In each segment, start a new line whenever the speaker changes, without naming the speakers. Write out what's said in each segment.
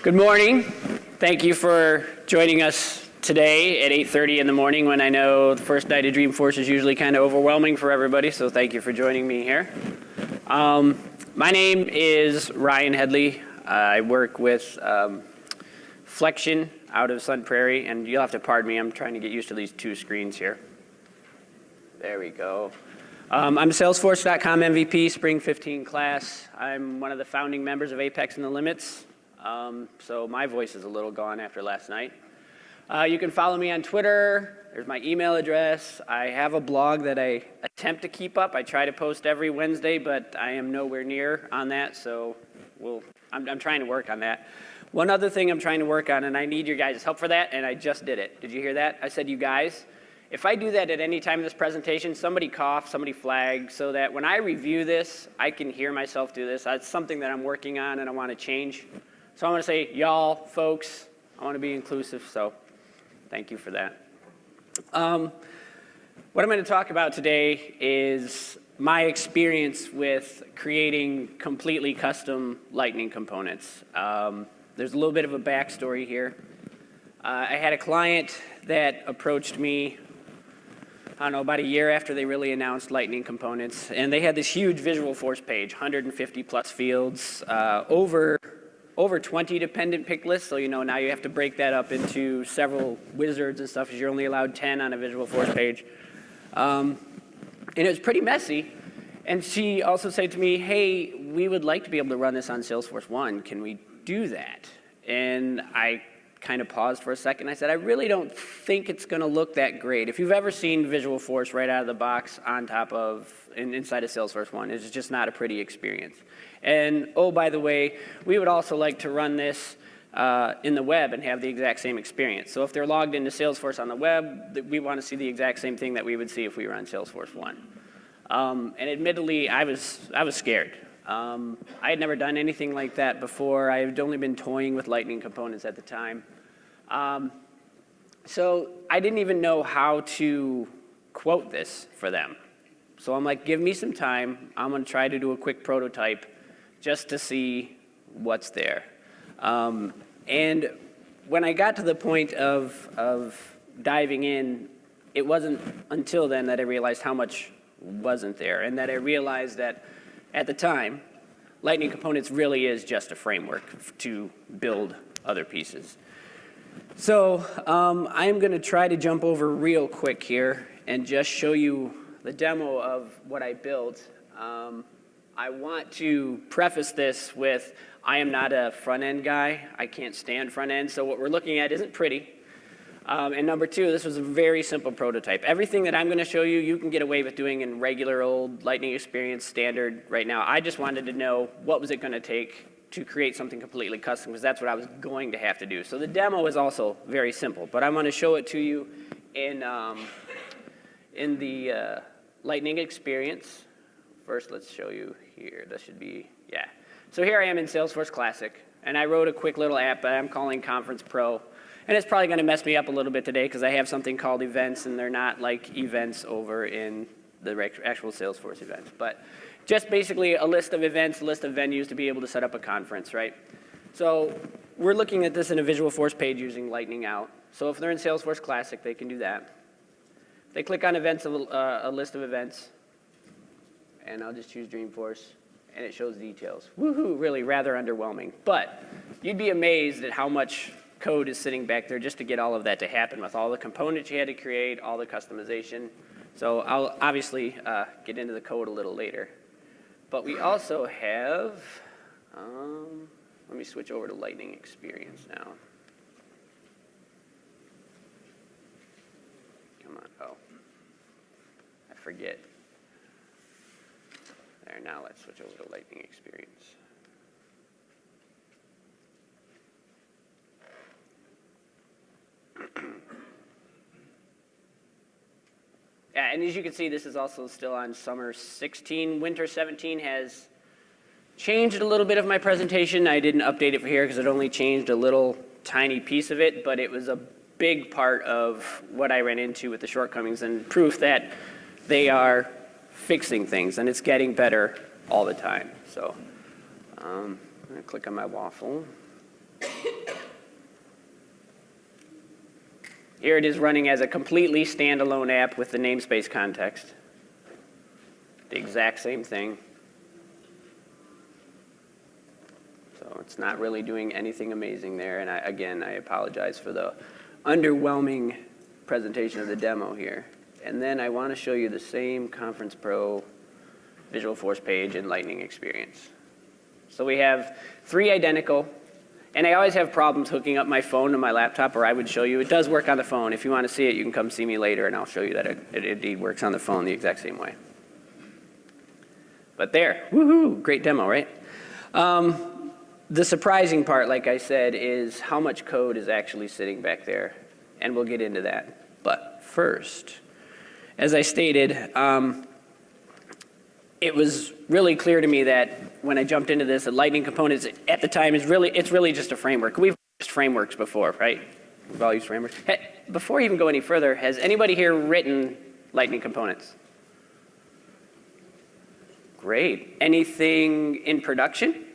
Good morning. Thank you for joining us today at 8:30 in the morning when I know the first night of Dreamforce is usually kind of overwhelming for everybody, so thank you for joining me here. My name is Ryan Headley. I work with Flexion out of Sun Prairie, and you'll have to pardon me, I'm trying to get used to these two screens here. There we go. I'm Salesforce.com MVP, Spring 15 class. I'm one of the founding members of Apex and the Limits. So my voice is a little gone after last night. You can follow me on Twitter. There's my email address. I have a blog that I attempt to keep up. I try to post every Wednesday, but I am nowhere near on that, so I'm trying to work on that. One other thing I'm trying to work on, and I need your guys' help for that, and I just did it. Did you hear that? I said you guys. If I do that at any time in this presentation, somebody cough, somebody flag, so that when I review this, I can hear myself do this. That's something that I'm working on and I want to change. So I want to say, y'all, folks, I want to be inclusive, so thank you for that. What I'm going to talk about today is my experience with creating completely custom Lightning components. There's a little bit of a backstory here. I had a client that approached me, I don't know, about a year after they really announced Lightning components, and they had this huge Visualforce page, 150 plus fields, over 20 dependent pick lists, so now you have to break that up into several wizards and stuff, because you're only allowed 10 on a Visualforce page. And it was pretty messy. And she also said to me, hey, we would like to be able to run this on Salesforce 1. Can we do that? And I kind of paused for a second. I said, I really don't think it's going to look that great. If you've ever seen Visualforce right out of the box on top of, inside of Salesforce 1, it's just not a pretty experience. And oh, by the way, we would also like to run this in the web and have the exact same experience. So if they're logged into Salesforce on the web, we want to see the exact same thing that we would see if we were on Salesforce 1. And admittedly, I was scared. I had never done anything like that before. I had only been toying with Lightning components at the time. So I didn't even know how to quote this for them. So I'm like, give me some time. I'm going to try to do a quick prototype just to see what's there. And when I got to the point of diving in, it wasn't until then that I realized how much wasn't there, and that I realized that at the time, Lightning Components really is just a framework to build other pieces. So I'm going to try to jump over real quick here and just show you the demo of what I built. I want to preface this with, I am not a front-end guy. I can't stand front-end, so what we're looking at isn't pretty. And number two, this was a very simple prototype. Everything that I'm going to show you, you can get away with doing in regular old Lightning Experience standard right now. I just wanted to know what was it going to take to create something completely custom, because that's what I was going to have to do. So the demo is also very simple, but I'm going to show it to you in the Lightning Experience. First, let's show you here. This should be, yeah. So here I am in Salesforce Classic, and I wrote a quick little app that I'm calling Conference Pro. And it's probably going to mess me up a little bit today because I have something called events, and they're not like events over in the actual Salesforce events. But just basically a list of events, a list of venues to be able to set up a conference, right? So we're looking at this in a Visualforce page using Lightning Out. So if they're in Salesforce Classic, they can do that. They click on events, a list of events, and I'll just choose Dreamforce, and it shows details. Woohoo, really rather underwhelming. But you'd be amazed at how much code is sitting back there just to get all of that to happen, with all the components you had to create, all the customization. So I'll obviously get into the code a little later. But we also have, let me switch over to Lightning Experience now. Come on, oh, I forget. There, now let's switch over to Lightning Experience. Yeah, and as you can see, this is also still on summer 16. Winter 17 has changed a little bit of my presentation. I didn't update it for here because it only changed a little tiny piece of it, but it was a big part of what I ran into with the shortcomings and proof that they are fixing things, and it's getting better all the time. So I'm going to click on my waffle. Here it is running as a completely standalone app with the namespace context. The exact same thing. So it's not really doing anything amazing there. And again, I apologize for the underwhelming presentation of the demo here. And then I want to show you the same Conference Pro Visualforce page in Lightning Experience. So we have 3 identical. And I always have problems hooking up my phone to my laptop, or I would show you. It does work on the phone. If you want to see it, you can come see me later, and I'll show you that it indeed works on the phone the exact same way. But there, woohoo, great demo, right? The surprising part, like I said, is how much code is actually sitting back there, and we'll get into that. But first, as I stated, it was really clear to me that when I jumped into this, that Lightning Components at the time it's really just a framework. We've used frameworks before, right? We've all used frameworks. Before I even go any further, has anybody here written Lightning Components? Great. Anything in production?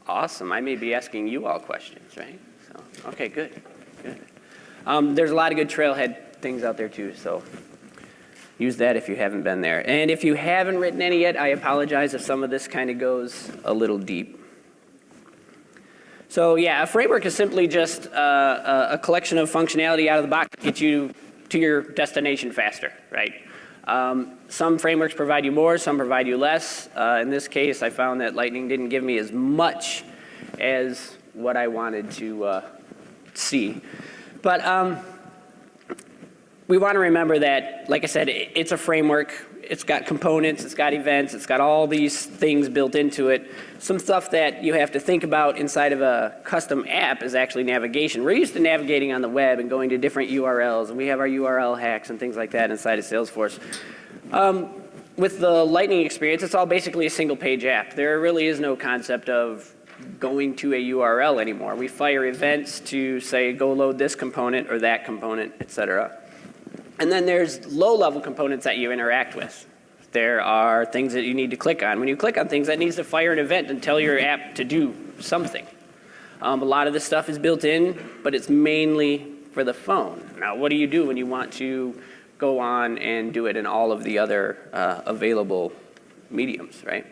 Awesome. I may be asking you all questions, right? So, okay, good. There's a lot of good Trailhead things out there too, so use that if you haven't been there. And if you haven't written any yet, I apologize if some of this kind of goes a little deep. So yeah, a framework is simply just a collection of functionality out of the box to get you to your destination faster, right? Some frameworks provide you more, some provide you less. In this case, I found that Lightning didn't give me as much as what I wanted to see. But we want to remember that, like I said, it's a framework. It's got components, it's got events, it's got all these things built into it. Some stuff that you have to think about inside of a custom app is actually navigation. We're used to navigating on the web and going to different URLs, and we have our URL hacks and things like that inside of Salesforce. With the Lightning experience, it's all basically a single page app. There really is no concept of going to a URL anymore. We fire events to say, go load this component or that component, et cetera. And then there's low-level components that you interact with. There are things that you need to click on. When you click on things, that needs to fire an event and tell your app to do something. A lot of this stuff is built in, but it's mainly for the phone. Now, what do you do when you want to go on and do it in all of the other available mediums, right?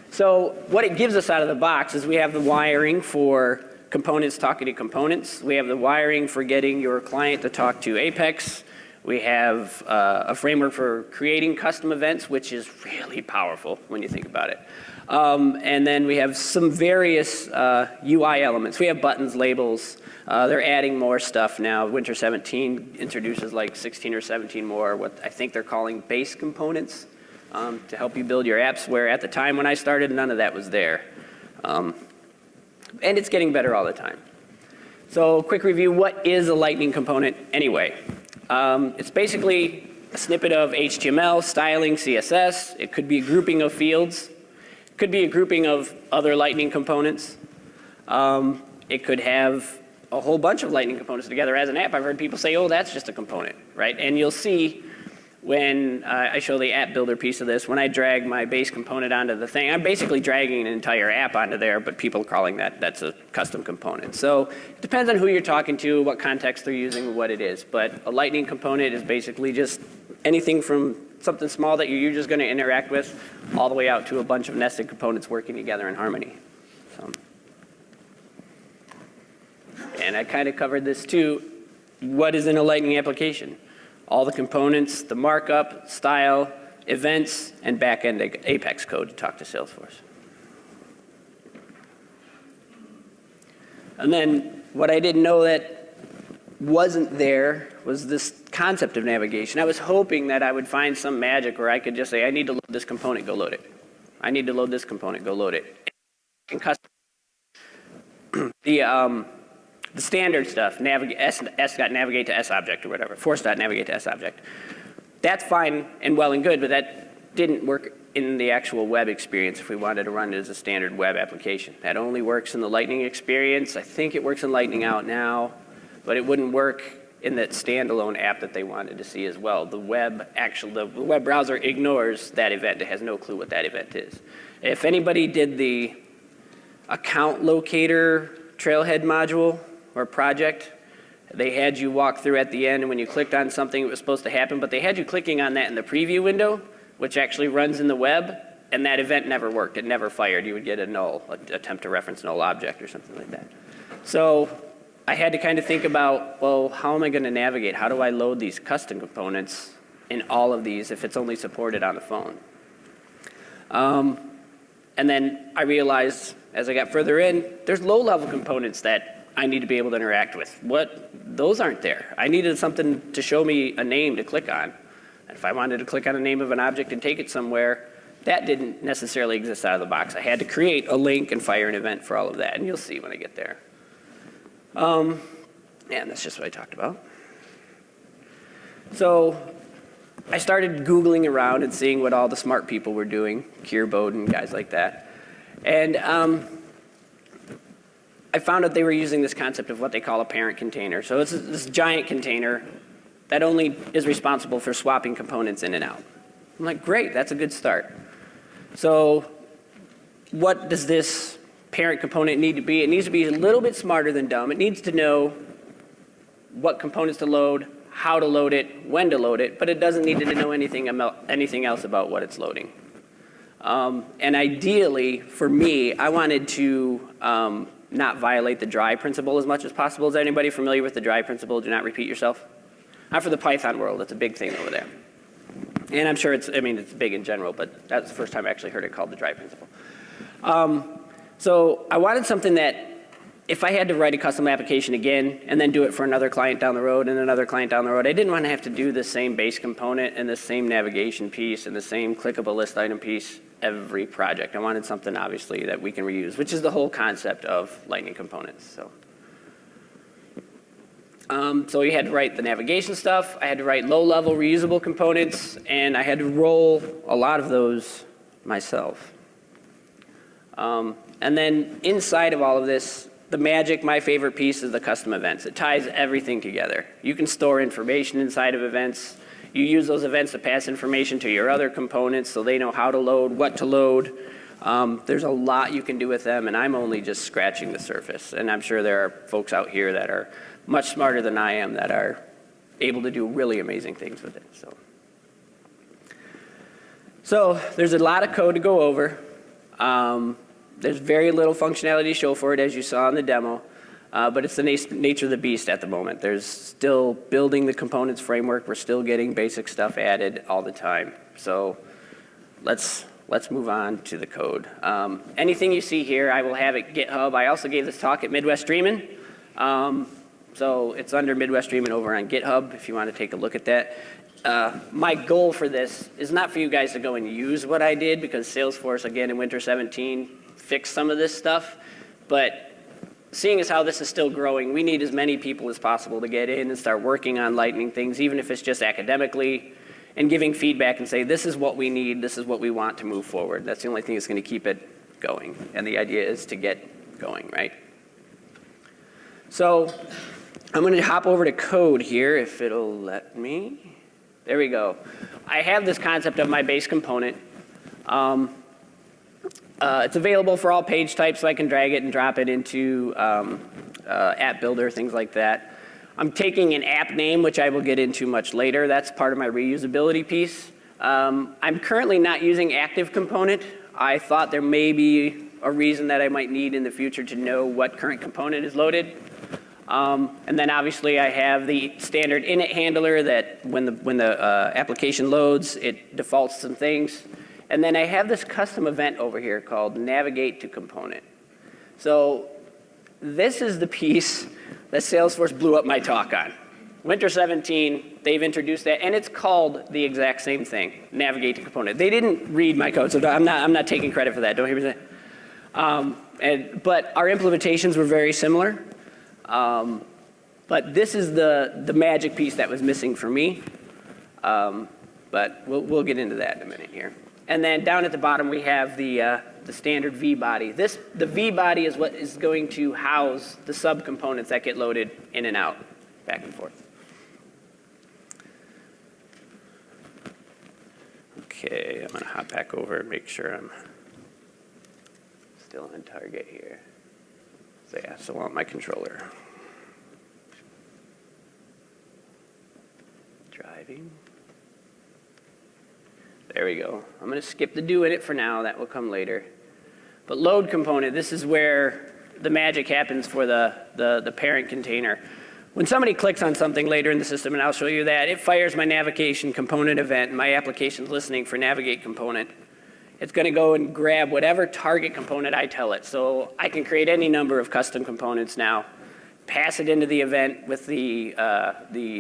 So what it gives us out of the box is we have the wiring for components talking to components. We have the wiring for getting your client to talk to Apex. We have a framework for creating custom events, which is really powerful when you think about it. And then we have some various UI elements. We have buttons, labels. They're adding more stuff now. Winter 17 introduces like 16 or 17 more, what I think they're calling base components to help you build your apps, where at the time when I started, none of that was there. And it's getting better all the time. So quick review, what is a Lightning component anyway? It's basically a snippet of HTML, styling, CSS. It could be a grouping of fields. It could be a grouping of other Lightning components. It could have a whole bunch of Lightning components together as an app. I've heard people say, oh, that's just a component, right? And you'll see when I show the app builder piece of this, when I drag my base component onto the thing, I'm basically dragging an entire app onto there, but people are calling that's a custom component. So it depends on who you're talking to, what context they're using, what it is. But a Lightning component is basically just anything from something small that you're just going to interact with all the way out to a bunch of nested components working together in harmony. So. And I kind of covered this too. What is in a Lightning application? All the components, the markup, style, events, and back-end Apex code to talk to Salesforce. And then what I didn't know that wasn't there was this concept of navigation. I was hoping that I would find some magic where I could just say, I need to load this component, go load it. I need to load this component, go load it. And custom the standard stuff, s.navigate to s-object or whatever, force.navigate to s-object. That's fine and well and good, but that didn't work in the actual web experience if we wanted to run it as a standard web application. That only works in the Lightning experience. I think it works in Lightning Out now, but it wouldn't work in that standalone app that they wanted to see as well. The web browser ignores that event. It has no clue what that event is. If anybody did the account locator Trailhead module or project, They had you walk through at the end, and when you clicked on something, it was supposed to happen, but they had you clicking on that in the preview window, which actually runs in the web, and that event never worked. It never fired. You would get a null, attempt to reference null object or something like that. So I had to kind of think about, well, how am I going to navigate? How do I load these custom components in all of these if it's only supported on the phone? And then I realized as I got further in, there's low-level components that I need to be able to interact with. Those aren't there. I needed something to show me a name to click on. And if I wanted to click on the name of an object and take it somewhere, that didn't necessarily exist out of the box. I had to create a link and fire an event for all of that, and you'll see when I get there. And that's just what I talked about. So I started Googling around and seeing what all the smart people were doing, Keir Bowden, guys like that. And I found out they were using this concept of what they call a parent container. So it's this giant container that only is responsible for swapping components in and out. I'm like, great, that's a good start. So what does this parent component need to be? It needs to be a little bit smarter than dumb. It needs to know what components to load, how to load it, when to load it, but it doesn't need to know anything else about what it's loading. And ideally, for me, I wanted to not violate the dry principle as much as possible. Is anybody familiar with the dry principle? Do not repeat yourself. Not for the Python world. It's a big thing over there. And I'm sure it's big in general, but that's the first time I actually heard it called the dry principle. So I wanted something that if I had to write a custom application again and then do it for another client down the road and another client down the road, I didn't want to have to do the same base component and the same navigation piece and the same clickable list item piece every project. I wanted something, obviously, that we can reuse, which is the whole concept of Lightning components. So we had to write the navigation stuff. I had to write low-level reusable components, and I had to roll a lot of those myself. And then inside of all of this, the magic, my favorite piece, is the custom events. It ties everything together. You can store information inside of events. You use those events to pass information to your other components so they know how to load, what to load. There's a lot you can do with them, and I'm only just scratching the surface. And I'm sure there are folks out here that are much smarter than I am that are able to do really amazing things with it. So there's a lot of code to go over. There's very little functionality to show for it, as you saw in the demo, but it's the nature of the beast at the moment. There's still building the components framework. We're still getting basic stuff added all the time. So let's move on to the code. Anything you see here, I will have at GitHub. I also gave this talk at Midwest Dreamin'. So it's under Midwest Dreamin' over on GitHub if you want to take a look at that. My goal for this is not for you guys to go and use what I did, because Salesforce, again, in Winter 17, fixed some of this stuff. But seeing as how this is still growing, we need as many people as possible to get in and start working on Lightning things, even if it's just academically, and giving feedback and say, this is what we need, this is what we want to move forward. That's the only thing that's going to keep it going. And the idea is to get going, right? So I'm going to hop over to code here, if it'll let me. There we go. I have this concept of my base component. It's available for all page types, so I can drag it and drop it into app builder, things like that. I'm taking an app name, which I will get into much later. That's part of my reusability piece. I'm currently not using active component. I thought there may be a reason that I might need in the future to know what current component is loaded. And then obviously I have the standard init handler that when the application loads, it defaults some things. And then I have this custom event over here called navigate to component. So this is the piece that Salesforce blew up my talk on. Winter 17, they've introduced that, and it's called the exact same thing, navigate to component. They didn't read my code, so I'm not taking credit for that. Don't hear me say. But our implementations were very similar. But this is the magic piece that was missing for me. But we'll get into that in a minute here. And then down at the bottom we have the standard V-body. The V-body is what is going to house the subcomponents that get loaded in and out, back and forth. Okay, I'm going to hop back over and make sure I'm still on target here. So yeah, so I want my controller. typing. There we go. I'm going to skip the do in it for now. That will come later. But load component, this is where the magic happens for the parent container. When somebody clicks on something later in the system, and I'll show you that, it fires my navigation component event. My application's listening for navigate component. It's going to go and grab whatever target component I tell it. So I can create any number of custom components now, pass it into the event with the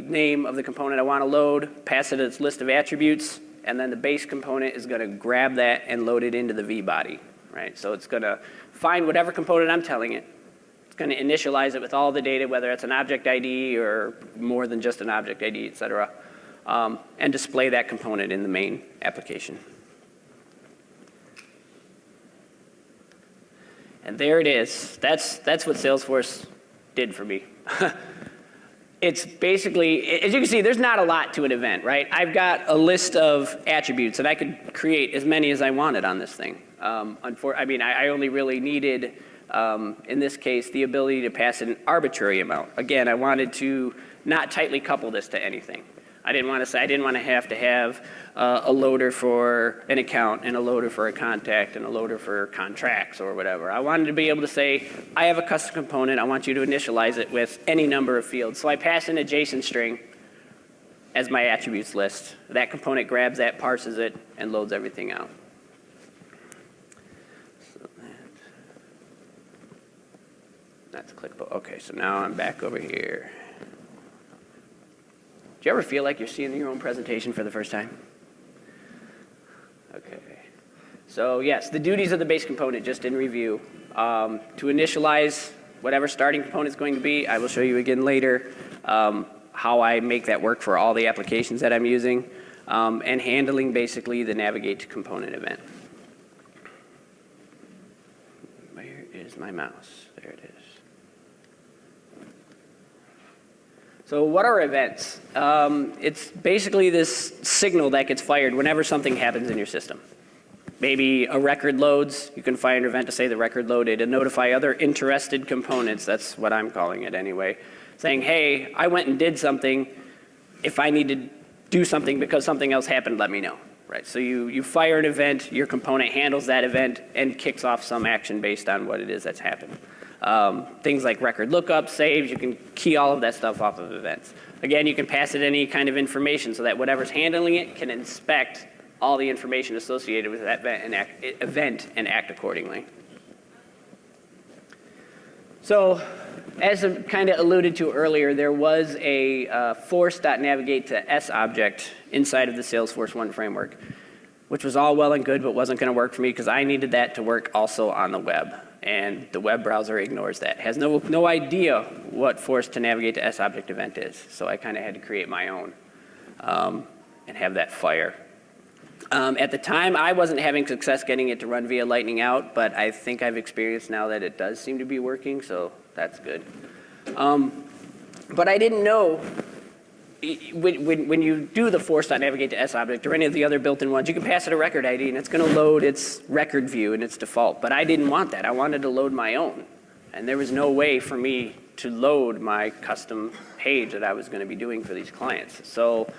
name of the component I want to load, pass it its list of attributes, and then the base component is going to grab that and load it into the vBody, right? So it's going to find whatever component I'm telling it. It's going to initialize it with all the data, whether it's an object ID or more than just an object ID, et cetera, and display that component in the main application. And there it is. That's what Salesforce did for me. It's basically, as you can see, there's not a lot to an event, right? I've got a list of attributes, and I could create as many as I wanted on this thing. I only really needed, in this case, the ability to pass an arbitrary amount. Again, I wanted to not tightly couple this to anything. I didn't want to have a loader for an account and a loader for a contact and a loader for contracts or whatever. I wanted to be able to say, I have a custom component. I want you to initialize it with any number of fields. So I pass in a JSON string as my attributes list. That component grabs that, parses it, and loads everything out. So that's clickable. OK, so now I'm back over here. Do you ever feel like you're seeing your own presentation for the first time? Okay. So yes, the duties of the base component, just in review. To initialize whatever starting component is going to be, I will show you again later how I make that work for all the applications that I'm using, and handling basically the navigate component event. Where is my mouse? There it is. So what are events? It's basically this signal that gets fired whenever something happens in your system. Maybe a record loads, you can fire an event to say the record loaded and notify other interested components, that's what I'm calling it anyway, saying, hey, I went and did something. If I need to do something because something else happened, let me know. Right? So you fire an event, your component handles that event and kicks off some action based on what it is that's happened. Things like record lookup, saves, you can key all of that stuff off of events. Again, you can pass it any kind of information so that whatever's handling it can inspect all the information associated with that event and act accordingly. So, as I kind of alluded to earlier, there was a force.navigate to S object inside of the Salesforce 1 framework, which was all well and good, but wasn't going to work for me because I needed that to work also on the web. And the web browser ignores that. Has no idea what force to navigate to S object event is. So I kind of had to create my own and have that fire. At the time, I wasn't having success getting it to run via Lightning Out, but I think I've experienced now that it does seem to be working, so that's good. But I didn't know, when you do the force.navigate to S object or any of the other built-in ones, you can pass it a record ID and it's going to load its record view in its default. But I didn't want that. I wanted to load my own. And there was no way for me to load my custom page that I was going to be doing for these clients. So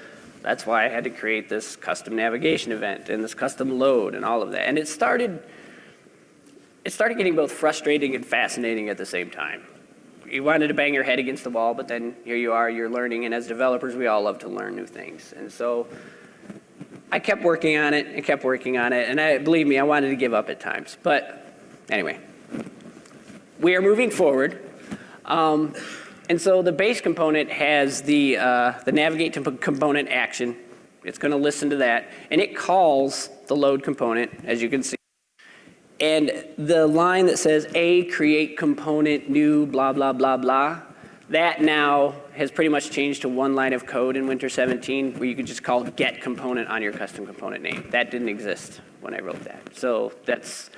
that's why I had to create this custom navigation event and this custom load and all of that. And it started getting both frustrating and fascinating at the same time. You wanted to bang your head against the wall, but then here you are, you're learning, and as developers, we all love to learn new things. And so I kept working on it and kept working on it, and believe me, I wanted to give up at times. But anyway, we are moving forward. And so the base component has the navigate component action. It's going to listen to that, and it calls the load component, as you can see. And the line that says A, create component, new, blah, blah, blah, blah, that now has pretty much changed to one line of code in Winter 17 where you could just call get component on your custom component name. That didn't exist when I wrote that. So that's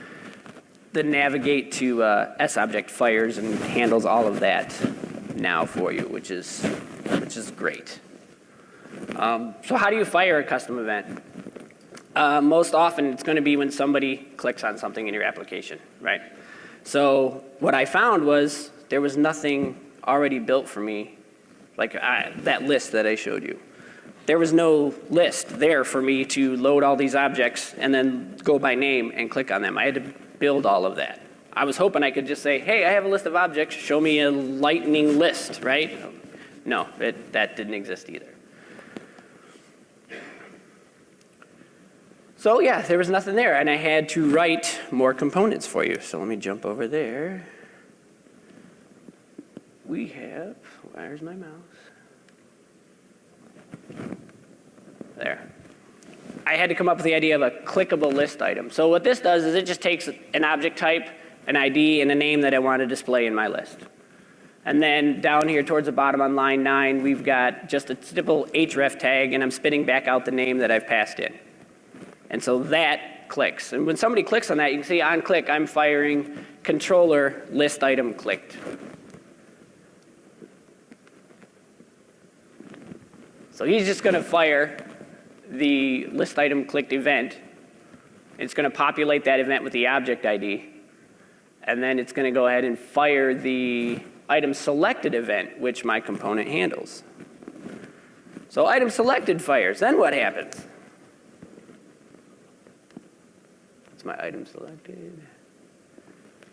the navigate to S object fires and handles all of that now for you, which is great. So how do you fire a custom event? Most often, it's going to be when somebody clicks on something in your application, right? So what I found was there was nothing already built for me, like that list that I showed you. there was no list there for me to load all these objects and then go by name and click on them. I had to build all of that. I was hoping I could just say, hey, I have a list of objects, show me a lightning list, right? No, that didn't exist either. So yeah, there was nothing there, and I had to write more components for you. So let me jump over there. We have, where's my mouse? There. I had to come up with the idea of a clickable list item. So what this does is it just takes an object type, an ID, and a name that I want to display in my list. And then down here towards the bottom on line 9, we've got just a simple href tag, and I'm spitting back out the name that I've passed in. And so that clicks. And when somebody clicks on that, you can see on click, I'm firing controller list item clicked. So he's just going to fire the list item clicked event. It's going to populate that event with the object ID. And then it's going to go ahead and fire the item selected event, which my component handles. So item selected fires. Then what happens? It's my item selected.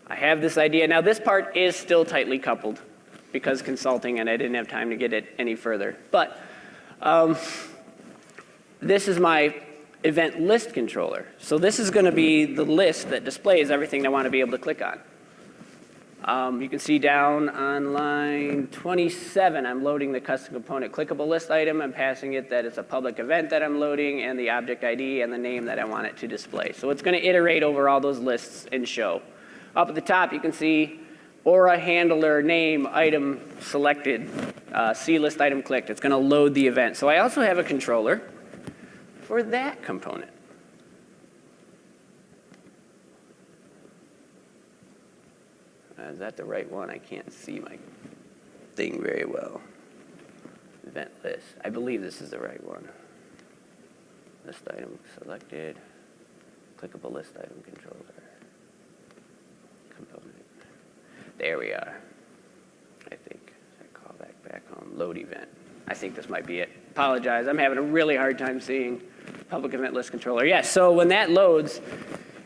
I have this idea. Now this part is still tightly coupled because consulting, and I didn't have time to get it any further. But this is my event list controller. So this is going to be the list that displays everything I want to be able to click on. You can see down on line 27, I'm loading the custom component clickable list item. I'm passing it that it's a public event that I'm loading and the object ID and the name that I want it to display. So it's going to iterate over all those lists and show. Up at the top, you can see Aura handler name item selected, C list item clicked. It's going to load the event. So I also have a controller for that component. Is that the right one? I can't see my thing very well. Event list. I believe this is the right one. List item selected. Clickable list item controller. Component. There we are. I think. I call back home. Load event. I think this might be it. Apologize. I'm having a really hard time seeing public event list controller. Yes, so when that loads,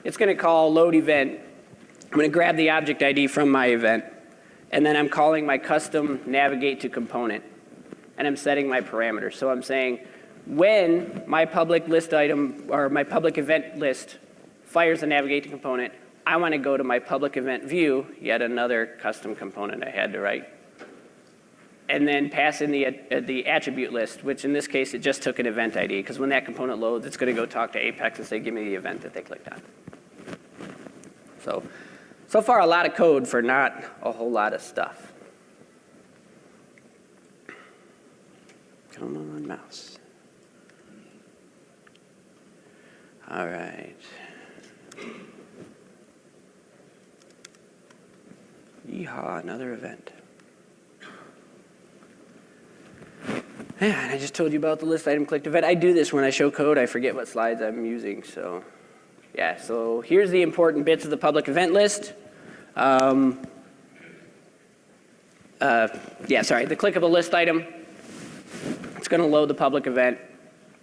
it's going to call load event. I'm going to grab the object ID from my event, and then I'm calling my custom navigate to component, and I'm setting my parameters. So I'm saying when my public list item or my public event list fires the navigate to component, I want to go to my public event view, yet another custom component I had to write, and then pass in the attribute list, which in this case, it just took an event ID, because when that component loads, it's going to go talk to Apex and say, give me the event that they clicked on. So far, a lot of code for not a whole lot of stuff. Come on, mouse. All right. Yeehaw, another event. Yeah, and I just told you about the list item clicked event. I do this when I show code. I forget what slides I'm using, so yeah. So here's the important bits of the public event list. The clickable list item. It's going to load the public event,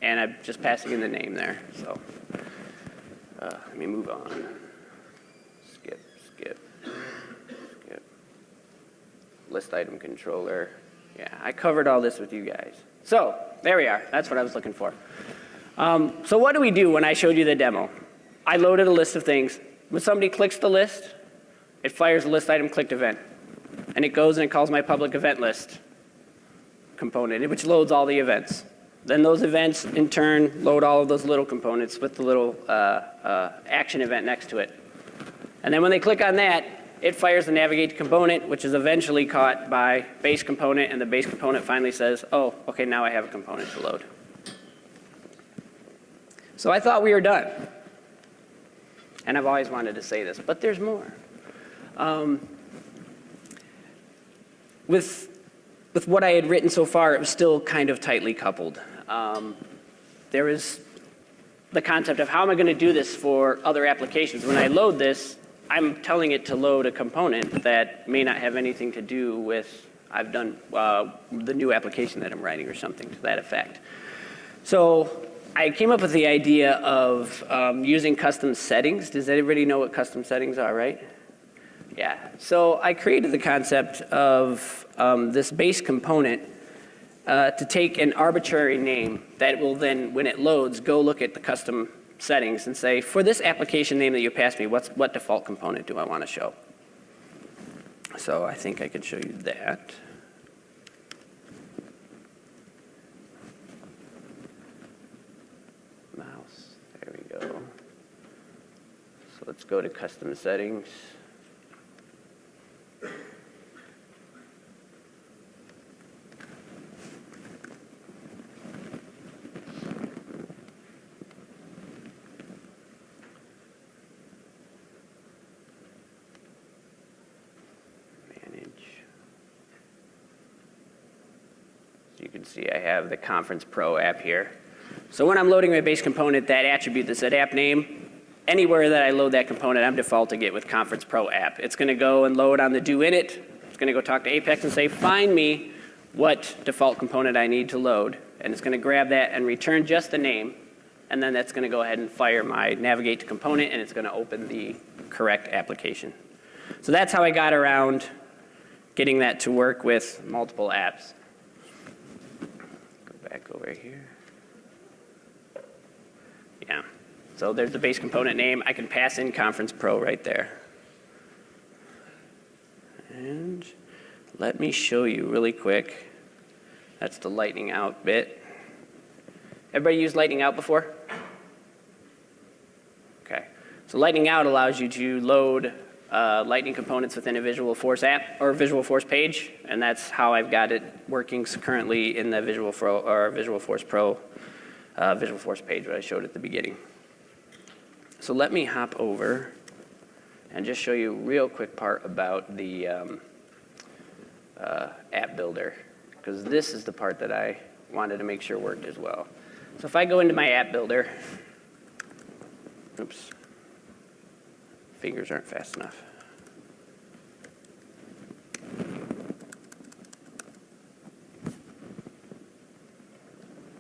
and I'm just passing in the name there. So let me move on. Skip. List item controller. Yeah, I covered all this with you guys. So there we are. That's what I was looking for. So what do we do when I showed you the demo? I loaded a list of things. When somebody clicks the list, it fires a list item clicked event. And it goes and it calls my public event list component, which loads all the events. Then those events, in turn, load all of those little components with the little action event next to it. And then when they click on that, it fires the navigate component, which is eventually caught by base component, and the base component finally says, oh, okay, now I have a component to load. So I thought we were done. And I've always wanted to say this, but there's more. With what I had written so far, it was still kind of tightly coupled. There is the concept of how am I going to do this for other applications? When I load this, I'm telling it to load a component that may not have anything to do with I've done the new application that I'm writing or something to that effect. So I came up with the idea of using custom settings. Does everybody know what custom settings are, right? Yeah. So I created the concept of this base component to take an arbitrary name that will then, when it loads, go look at the custom settings and say, for this application name that you passed me, what default component do I want to show? So I think I could show you that. Mouse, there we go. So let's go to custom settings. You can see I have the Conference Pro app here. So when I'm loading my base component, that attribute that said app name, anywhere that I load that component, I'm defaulting it with Conference Pro app. It's going to go and load on the do init. It's going to go talk to Apex and say, find me what default component I need to load. And it's going to grab that and return just the name. And then that's going to go ahead and fire my navigate to component, and it's going to open the correct application. So that's how I got around getting that to work with multiple apps. Back over here. Yeah. So there's the base component name. I can pass in Conference Pro right there. And let me show you really quick. That's the lightning out bit. Everybody used lightning out before? Okay. So lightning out allows you to load Lightning components within a Visual Force app or Visual Force page, and that's how I've got it working currently in the Visual Force Pro Visual Force page that I showed at the beginning. So let me hop over and just show you a real quick part about the app builder, because this is the part that I wanted to make sure worked as well. So if I go into my app builder, oops. Fingers aren't fast enough.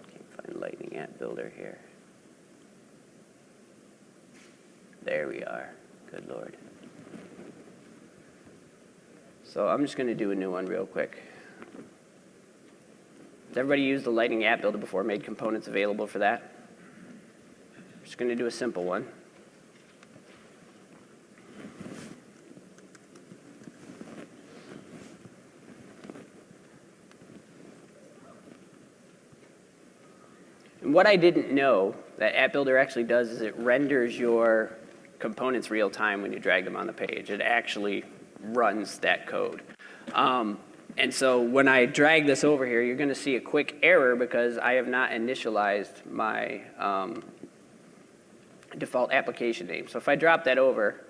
Can't find Lightning App Builder here. There we are. Good Lord. So I'm just going to do a new one real quick. Has everybody used the Lightning App Builder before, made components available for that? I'm just going to do a simple one. And what I didn't know that App Builder actually does is it renders your components real time when you drag them on the page. It actually runs that code. And so when I drag this over here, you're going to see a quick error because I have not initialized my default application name. So if I drop that over,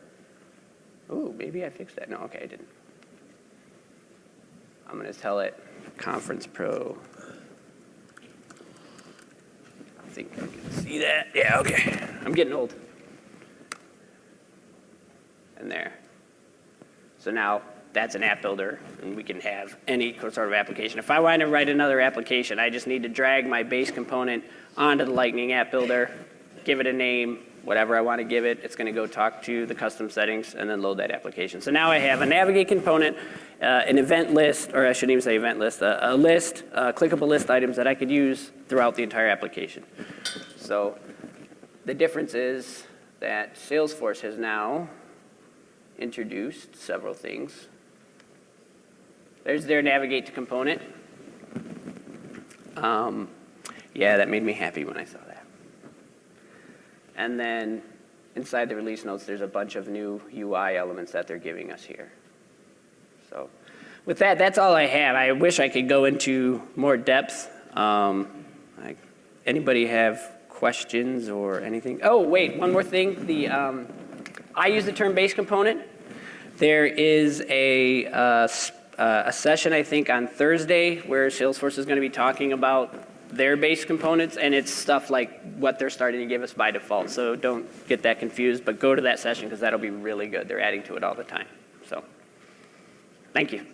ooh, maybe I fixed that. No, okay, I didn't. I'm going to tell it Conference Pro. I think I can see that. Yeah, okay. I'm getting old. And there. So now that's an app builder, and we can have any sort of application. If I want to write another application, I just need to drag my base component onto the Lightning App Builder, give it a name, whatever I want to give it. It's going to go talk to the custom settings and then load that application. So now I have a navigate component, an event list, or I shouldn't even say event list, a list, clickable list items that I could use throughout the entire application. So the difference is that Salesforce has now introduced several things. There's their navigate to component. Yeah, that made me happy when I saw that. And then inside the release notes, there's a bunch of new UI elements that they're giving us here. So with that, that's all I have. I wish I could go into more depth. Anybody have questions or anything? Oh, wait, one more thing. I use the term base component. There is a session, I think, on Thursday where Salesforce is going to be talking about their base components, and it's stuff like what they're starting to give us by default. So don't get that confused, but go to that session because that'll be really good. They're adding to it all the time. So thank you.